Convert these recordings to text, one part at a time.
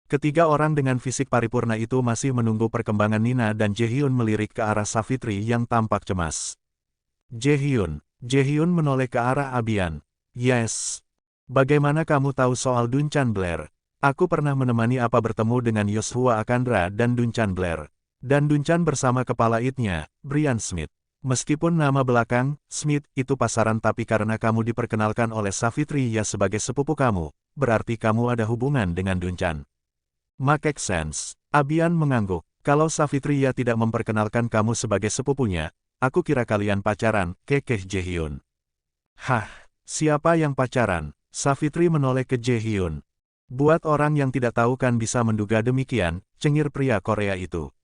Ketiga orang dengan fisik paripurna itu masih menunggu perkembangan Nina dan Jaehyun melirik ke arah Savitri yang tampak cemas. Jaehyun menoleh ke arah Abian. Yes. Bagaimana kamu tahu soal Duncan Blair? Aku pernah menemani apa bertemu dengan Joshua Akandra dan Duncan Blair. Dan Duncan bersama kepala IT-nya, Brian Smith. Meskipun nama belakang, Smith, itu pasaran tapi karena kamu diperkenalkan oleh Savitri ya sebagai sepupu kamu, berarti kamu ada hubungan dengan Duncan. Make sense. Abian mengangguk. Kalau Savitri ya tidak memperkenalkan kamu sebagai sepupunya, aku kira kalian pacaran, kekeh Jaehyun. Hah, siapa yang pacaran? Savitri menoleh ke Jaehyun. Buat orang yang tidak tahu kan bisa menduga demikian, cengir pria Korea itu.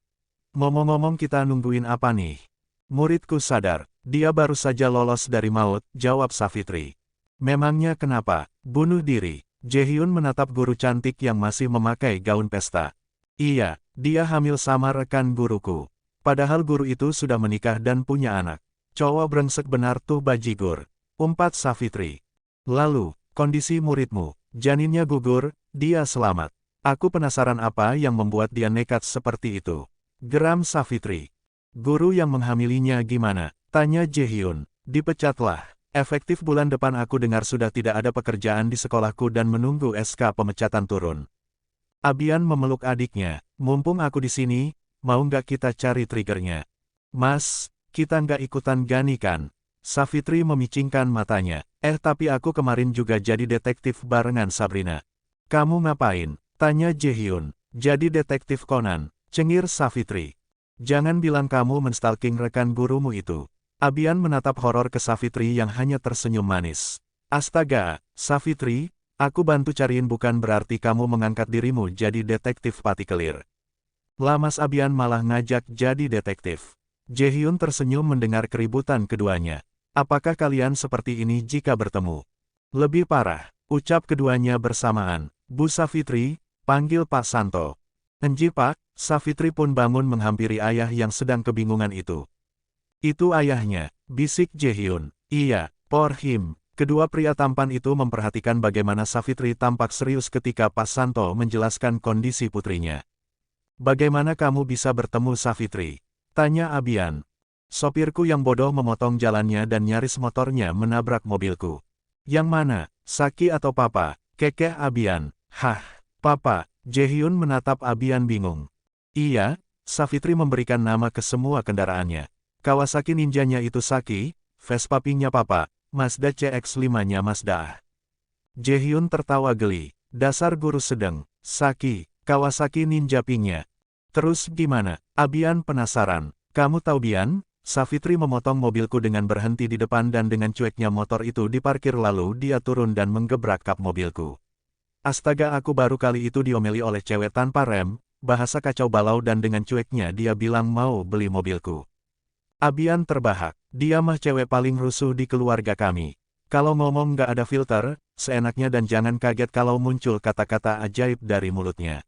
Ngomong-ngomong kita nungguin apa nih? Muridku sadar, dia baru saja lolos dari maut, jawab Savitri. Memangnya kenapa? Bunuh diri. Jaehyun menatap guru cantik yang masih memakai gaun pesta. Iya, dia hamil sama rekan guruku. Padahal guru itu sudah menikah dan punya anak. Cowok brengsek benar tuh bajigur. Umpat Savitri. Lalu, kondisi muridmu, janinnya gugur, dia selamat. Aku penasaran apa yang membuat dia nekat seperti itu. Geram Savitri. Guru yang menghamilinya gimana? Tanya Jaehyun. Dipecatlah. Efektif bulan depan aku dengar sudah tidak ada pekerjaan di sekolahku dan menunggu SK pemecatan turun. Abian memeluk adiknya. Mumpung aku di sini, mau nggak kita cari triggernya? Mas, kita nggak ikutan gani kan? Savitri memicingkan matanya. Tapi aku kemarin juga jadi detektif barengan Sabrina. Kamu ngapain? Tanya Jaehyun. Jadi detektif Conan. Cengir Savitri. Jangan bilang kamu menstalking rekan gurumu itu. Abian menatap horor ke Savitri yang hanya tersenyum manis. Astaga, Savitri, aku bantu cariin bukan berarti kamu mengangkat dirimu jadi detektif partikelir. Lamas Abian malah ngajak jadi detektif. Jaehyun tersenyum mendengar keributan keduanya. Apakah kalian seperti ini jika bertemu? Lebih parah, ucap keduanya bersamaan. Bu Savitri, panggil Pak Santo. Enji Pak. Savitri pun bangun menghampiri ayah yang sedang kebingungan itu. Itu ayahnya, bisik Jaehyun. Iya, for him. Kedua pria tampan itu memperhatikan bagaimana Savitri tampak serius ketika Pak Santo menjelaskan kondisi putrinya. Bagaimana kamu bisa bertemu Savitri? Tanya Abian. Sopirku yang bodoh memotong jalannya dan nyaris motornya menabrak mobilku. Yang mana, Saki atau Papa? Kekeh Abian. Hah, Papa. Jaehyun menatap Abian bingung. Iya, Savitri memberikan nama ke semua kendaraannya. Kawasaki Ninjanya itu Saki, Vespa Pink-nya Papa, Mazda CX-5-nya Mazda. Jaehyun tertawa geli. Dasar guru sedang, Saki, Kawasaki Ninja Pink-nya. Terus gimana? Abian penasaran. Kamu tahu Bian? Savitri memotong mobilku dengan berhenti di depan dan dengan cueknya motor itu diparkir lalu dia turun dan menggebrak kap mobilku. Astaga aku baru kali itu diomeli oleh cewek tanpa rem. Bahasa kacau balau dan dengan cueknya dia bilang mau beli mobilku. Abian terbahak, dia mah cewek paling rusuh di keluarga kami. Kalau ngomong nggak ada filter, seenaknya dan jangan kaget kalau muncul kata-kata ajaib dari mulutnya.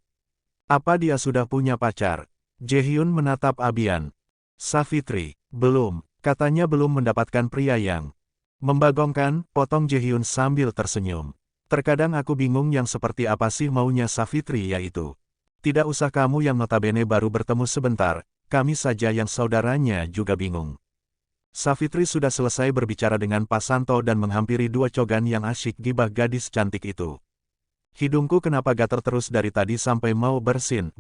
Apa dia sudah punya pacar? Jaehyun menatap Abian. Savitri, belum, katanya belum mendapatkan pria yang membagongkan, potong Jaehyun sambil tersenyum. Terkadang aku bingung yang seperti apa sih maunya Savitri yaitu. Tidak usah kamu yang notabene baru bertemu sebentar, kami saja yang saudaranya juga bingung. Savitri sudah selesai berbicara dengan Pak Santo dan menghampiri dua cogan yang asyik gibah gadis cantik itu. Hidungku kenapa gater terus dari tadi sampai mau bersin.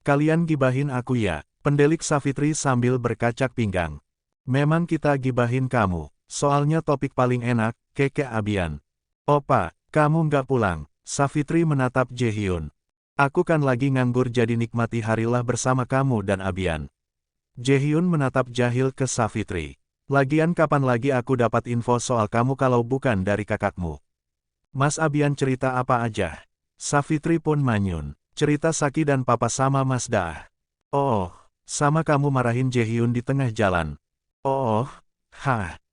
Kalian gibahin aku ya, pendelik Savitri sambil berkacak pinggang. Memang kita gibahin kamu, soalnya topik paling enak, kekeh Abian. Opa, kamu nggak pulang, Savitri menatap Jaehyun. Aku kan lagi nganggur jadi nikmati harilah bersama kamu dan Abian. Jaehyun menatap jahil ke Savitri. Lagian kapan lagi aku dapat info soal kamu kalau bukan dari kakakmu? Mas Abian cerita apa aja? Savitri pun manyun. Cerita Saki dan Papa sama Mas Da. Oh, sama kamu marahin Jaehyun di tengah jalan. Oh,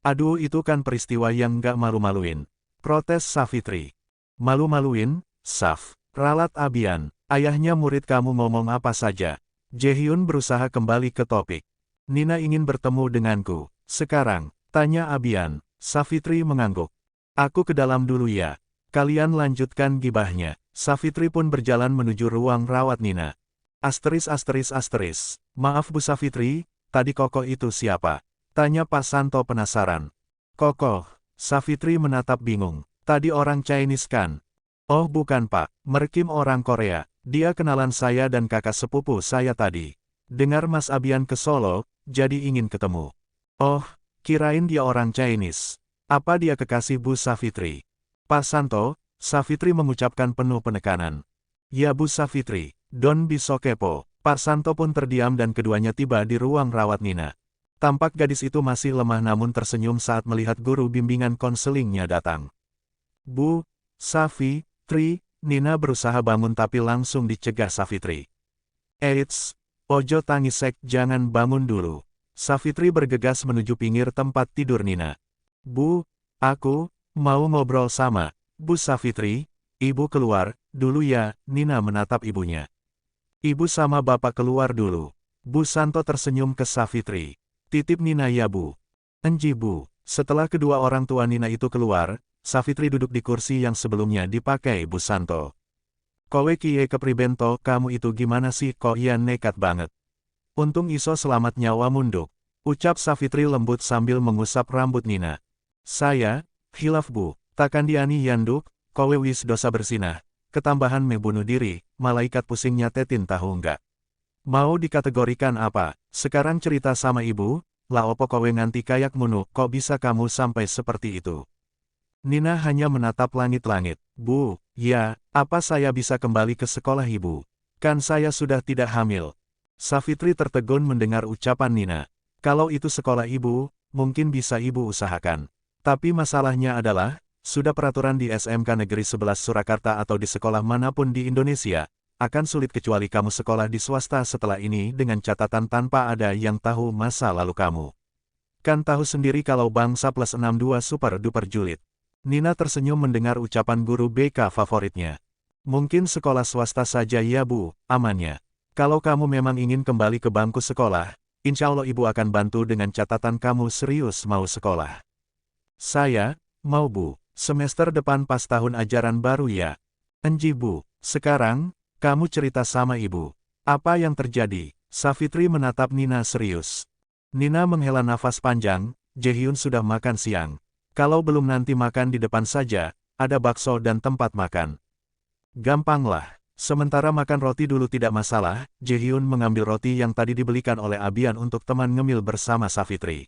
aduh itu kan peristiwa yang nggak malu-maluin. Protes Savitri. Malu-maluin, Sav. Ralat Abian. Ayahnya murid kamu ngomong apa saja. Jaehyun berusaha kembali ke topik. Nina ingin bertemu denganku. Sekarang, tanya Abian. Savitri mengangguk. Aku ke dalam dulu ya. Kalian lanjutkan gibahnya. Safitri pun berjalan menuju ruang rawat Nina. Maaf Bu Safitri, tadi Kokoh itu siapa? Tanya Pak Santo penasaran. Kokoh, Safitri menatap bingung. Tadi orang Chinese kan? Oh bukan Pak, Merkim orang Korea. Dia kenalan saya dan kakak sepupu saya tadi. Dengar Mas Abian ke Solo, jadi ingin ketemu. Oh, kirain dia orang Chinese. Apa dia kekasih Bu Safitri? Pak Santo, Safitri mengucapkan penuh penekanan. Ya Bu Safitri, don't be so kepo. Pak Santo pun terdiam dan keduanya tiba di ruang rawat Nina. Tampak gadis itu masih lemah namun tersenyum saat melihat guru bimbingan konselingnya datang. Bu Safitri, Nina berusaha bangun tapi langsung dicegah Safitri. Eits, ojo tangisek, jangan bangun dulu. Safitri bergegas menuju pinggir tempat tidur Nina. Bu, aku mau ngobrol sama Bu Safitri. Ibu keluar dulu ya. Nina menatap ibunya. Ibu sama bapak keluar dulu. Bu Santo tersenyum ke Safitri. Titip Nina ya Bu. Enji Bu. Setelah kedua orang tua Nina itu keluar, Safitri duduk di kursi yang sebelumnya dipakai Bu Santo. Kowe kie kepribento, kamu itu gimana sih kok ya nekat banget. Untung iso selamat nyawa munduk. Ucap Safitri lembut sambil mengusap rambut Nina. Saya, hilaf Bu, takkan diani yanduk, kowe wis dosa bersinah. Ketambahan me bunuh diri, malaikat pusing nyatetin tahu enggak. Mau dikategorikan apa? Sekarang cerita sama ibu, lah opo kowe nganti kayak munu, kok bisa kamu sampai seperti itu? Nina hanya menatap langit-langit. Bu, ya, apa saya bisa kembali ke sekolah ibu? Kan saya sudah tidak hamil. Safitri tertegun mendengar ucapan Nina. Kalau itu sekolah ibu, mungkin bisa ibu usahakan. Tapi masalahnya adalah, sudah peraturan di SMK Negeri 11 Surakarta atau di sekolah manapun di Indonesia, akan sulit kecuali kamu sekolah di swasta setelah ini dengan catatan tanpa ada yang tahu masa lalu kamu. Kan tahu sendiri kalau bangsa plus 62 super duper julid. Nina tersenyum mendengar ucapan guru BK favoritnya. Mungkin sekolah swasta saja ya Bu, amannya. Kalau kamu memang ingin kembali ke bangku sekolah, insya Allah ibu akan bantu dengan catatan kamu serius mau sekolah. Saya, mau Bu. Semester depan pas tahun ajaran baru ya. Enji Bu, sekarang, kamu cerita sama ibu. Apa yang terjadi? Safitri menatap Nina serius. Nina menghela nafas panjang, Jaehyun sudah makan siang. Kalau belum nanti makan di depan saja, ada bakso dan tempat makan. Gampanglah. Sementara makan roti dulu tidak masalah, Jaehyun mengambil roti yang tadi dibelikan oleh Abian untuk teman ngemil bersama Safitri.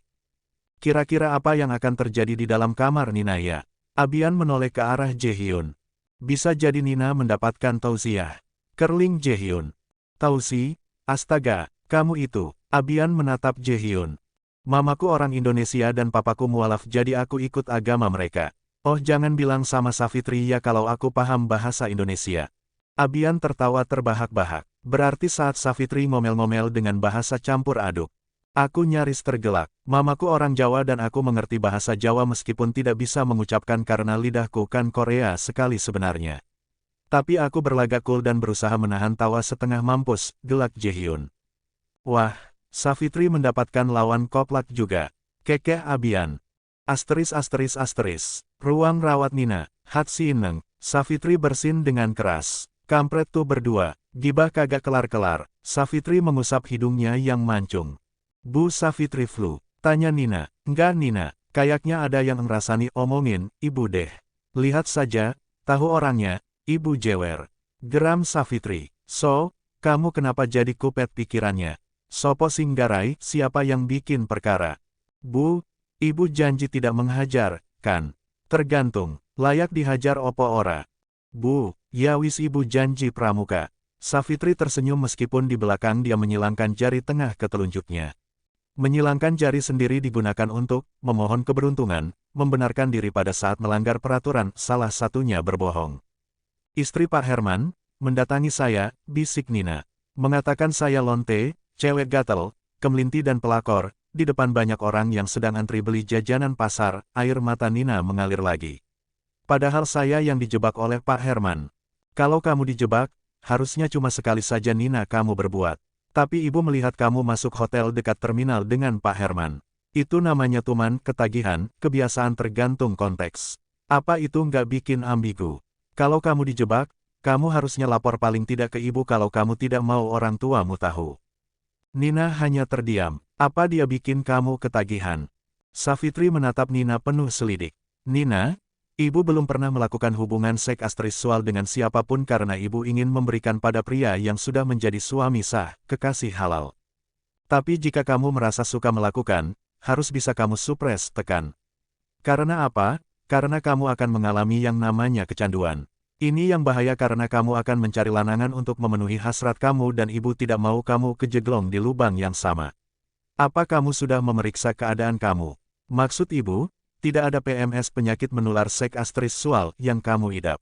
Kira-kira apa yang akan terjadi di dalam kamar Nina ya? Abian menoleh ke arah Jaehyun. Bisa jadi Nina mendapatkan tausiah. Kerling Jaehyun. Tausi, astaga, kamu itu. Abian menatap Jaehyun. Mamaku orang Indonesia dan papaku mualaf jadi aku ikut agama mereka. Oh jangan bilang sama Safitri ya kalau aku paham bahasa Indonesia. Abian tertawa terbahak-bahak. Berarti saat Safitri ngomel-ngomel dengan bahasa campur aduk. Aku nyaris tergelak. Mamaku orang Jawa dan aku mengerti bahasa Jawa meskipun tidak bisa mengucapkan karena lidahku kan Korea sekali sebenarnya. Tapi aku berlagak cool dan berusaha menahan tawa setengah mampus, gelak Jaehyun. Wah, Safitri mendapatkan lawan koplak juga. Kekeh Abian. Ruang rawat Nina, Hatsi Ineng. Safitri bersin dengan keras. Kampret tuh berdua, gibah kagak kelar-kelar. Safitri mengusap hidungnya yang mancung. Bu Safitri flu, tanya Nina. Enggak Nina, kayaknya ada yang ngerasani omongin, ibu deh. Lihat saja, tahu orangnya, ibu jewer. Geram Safitri. So, kamu kenapa jadi kupet pikirannya? Sopo singgarai, siapa yang bikin perkara? Bu, ibu janji tidak menghajar, kan? Tergantung, layak dihajar opo ora? Bu, ya wis ibu janji pramuka. Safitri tersenyum meskipun di belakang dia menyilangkan jari tengah ke telunjuknya. Menyilangkan jari sendiri digunakan untuk memohon keberuntungan, membenarkan diri pada saat melanggar peraturan, salah satunya berbohong. Istri Pak Herman, mendatangi saya, bisik Nina. Mengatakan saya lonte, cewek gatel, kemelinti dan pelakor, di depan banyak orang yang sedang antri beli jajanan pasar, air mata Nina mengalir lagi. Padahal saya yang dijebak oleh Pak Herman. Kalau kamu dijebak, harusnya cuma sekali saja Nina kamu berbuat. Tapi ibu melihat kamu masuk hotel dekat terminal dengan Pak Herman. Itu namanya tuman, ketagihan, kebiasaan tergantung konteks. Apa itu nggak bikin ambigu? Kalau kamu dijebak, kamu harusnya lapor paling tidak ke ibu kalau kamu tidak mau orang tuamu tahu. Nina hanya terdiam. Apa dia bikin kamu ketagihan? Savitri menatap Nina penuh selidik. Nina, ibu belum pernah melakukan hubungan seks asexual dengan siapapun karena ibu ingin memberikan pada pria yang sudah menjadi suami sah, kekasih halal. Tapi jika kamu merasa suka melakukan, harus bisa kamu supres tekan. Karena apa? Karena kamu akan mengalami yang namanya kecanduan. Ini yang bahaya karena kamu akan mencari lanangan untuk memenuhi hasrat kamu dan ibu tidak mau kamu kejeglong di lubang yang sama. Apa kamu sudah memeriksa keadaan kamu? Maksud ibu, tidak ada PMS penyakit menular seks asexual yang kamu idap.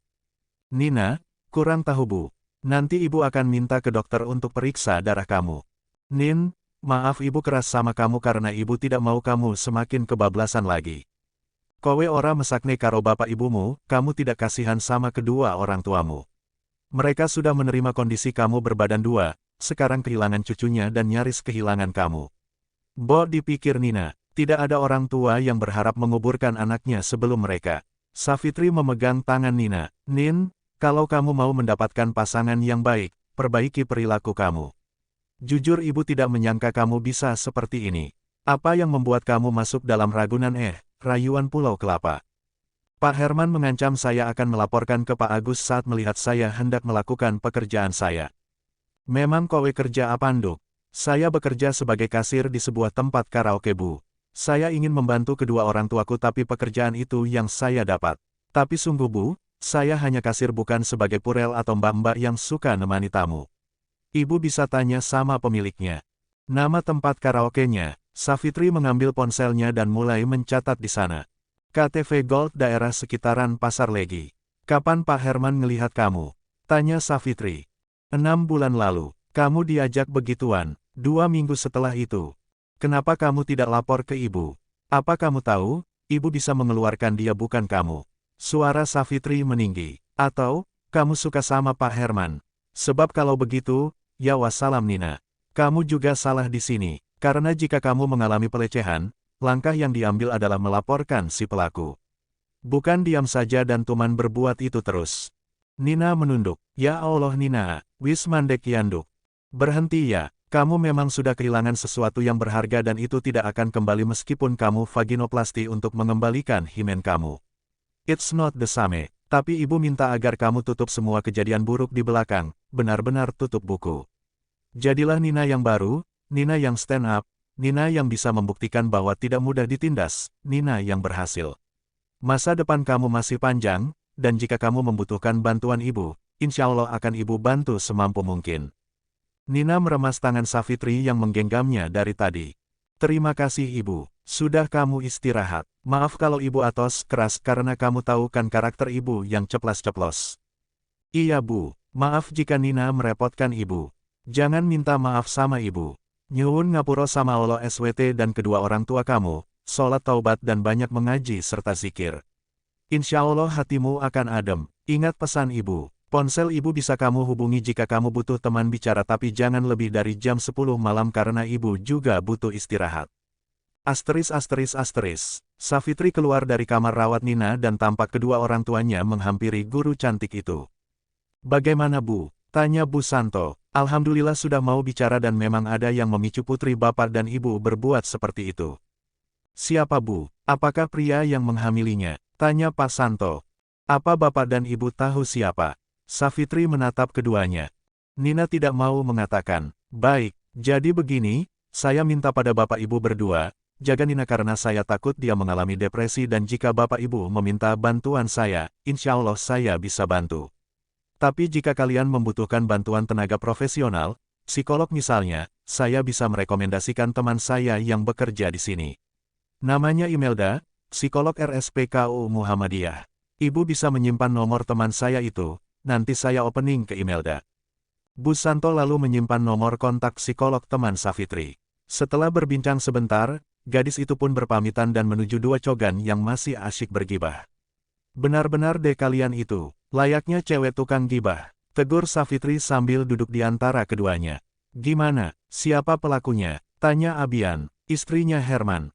Nina, kurang tahu bu. Nanti ibu akan minta ke dokter untuk periksa darah kamu. Nin, maaf ibu keras sama kamu karena ibu tidak mau kamu semakin kebablasan lagi. Kowe ora mesakne karo bapak ibumu, kamu tidak kasihan sama kedua orang tuamu. Mereka sudah menerima kondisi kamu berbadan dua, sekarang kehilangan cucunya dan nyaris kehilangan kamu. Bo dipikir Nina, tidak ada orang tua yang berharap menguburkan anaknya sebelum mereka. Savitri memegang tangan Nina. Nin, kalau kamu mau mendapatkan pasangan yang baik, perbaiki perilaku kamu. Jujur ibu tidak menyangka kamu bisa seperti ini. Apa yang membuat kamu masuk dalam ragunan rayuan Pulau Kelapa? Pak Herman mengancam saya akan melaporkan ke Pak Agus saat melihat saya hendak melakukan pekerjaan saya. Memang kowe kerja apa nduk? Saya bekerja sebagai kasir di sebuah tempat karaoke bu. Saya ingin membantu kedua orang tuaku tapi pekerjaan itu yang saya dapat. Tapi sungguh bu, saya hanya kasir bukan sebagai purel atau mbak-mbak yang suka nemani tamu. Ibu bisa tanya sama pemiliknya. Nama tempat karaoke-nya. Savitri mengambil ponselnya dan mulai mencatat di sana. KTV Gold daerah sekitaran Pasar Legi. Kapan Pak Herman ngelihat kamu? Tanya Savitri. 6 bulan lalu. Kamu diajak begituan. 2 minggu setelah itu. Kenapa kamu tidak lapor ke ibu? Apa kamu tahu, ibu bisa mengeluarkan dia bukan kamu. Suara Savitri meninggi. Atau, kamu suka sama Pak Herman. Sebab kalau begitu, ya wassalam Nina. Kamu juga salah di sini. Karena jika kamu mengalami pelecehan, langkah yang diambil adalah melaporkan si pelaku. Bukan diam saja dan tuman berbuat itu terus. Nina menunduk. Ya Allah Nina, wis mandek yanduk. Berhenti ya, kamu memang sudah kehilangan sesuatu yang berharga dan itu tidak akan kembali meskipun kamu vaginoplasti untuk mengembalikan himen kamu. It's not the same, tapi ibu minta agar kamu tutup semua kejadian buruk di belakang, benar-benar tutup buku. Jadilah Nina yang baru, Nina yang stand up, Nina yang bisa membuktikan bahwa tidak mudah ditindas, Nina yang berhasil. Masa depan kamu masih panjang, dan jika kamu membutuhkan bantuan ibu, insya Allah akan ibu bantu semampu mungkin. Nina meremas tangan Savitri yang menggenggamnya dari tadi. Terima kasih ibu, sudah kamu istirahat. Maaf kalau ibu atos keras karena kamu tahu kan karakter ibu yang ceplas-ceplos. Iya bu, maaf jika Nina merepotkan ibu. Jangan minta maaf sama ibu. Nyuwun ngapuro sama Allah SWT dan kedua orang tua kamu, sholat taubat dan banyak mengaji serta zikir. Insya Allah hatimu akan adem. Ingat pesan ibu, ponsel ibu bisa kamu hubungi jika kamu butuh teman bicara tapi jangan lebih dari jam 10 malam karena ibu juga butuh istirahat. Asteris. Savitri keluar dari kamar rawat Nina dan tampak kedua orang tuanya menghampiri guru cantik itu. Bagaimana bu? Tanya Bu Santo. Alhamdulillah sudah mau bicara dan memang ada yang memicu putri bapak dan ibu berbuat seperti itu. Siapa bu? Apakah pria yang menghamilinya? Tanya Pak Santo. Apa bapak dan ibu tahu siapa? Savitri menatap keduanya. Nina tidak mau mengatakan. Baik, jadi begini, saya minta pada bapak ibu berdua, jaga Nina karena saya takut dia mengalami depresi dan jika bapak ibu meminta bantuan saya, insya Allah saya bisa bantu. Tapi jika kalian membutuhkan bantuan tenaga profesional, psikolog misalnya, saya bisa merekomendasikan teman saya yang bekerja di sini. Namanya Imelda, psikolog RSPKU Muhammadiyah. Ibu bisa menyimpan nomor teman saya itu, nanti saya opening ke Imelda. Bu Santo lalu menyimpan nomor kontak psikolog teman Savitri. Setelah berbincang sebentar, gadis itu pun berpamitan dan menuju dua cogan yang masih asyik bergibah. Benar-benar deh kalian itu, layaknya cewek tukang gibah, tegur Savitri sambil duduk di antara keduanya. Gimana, siapa pelakunya? Tanya Abian, istrinya Herman.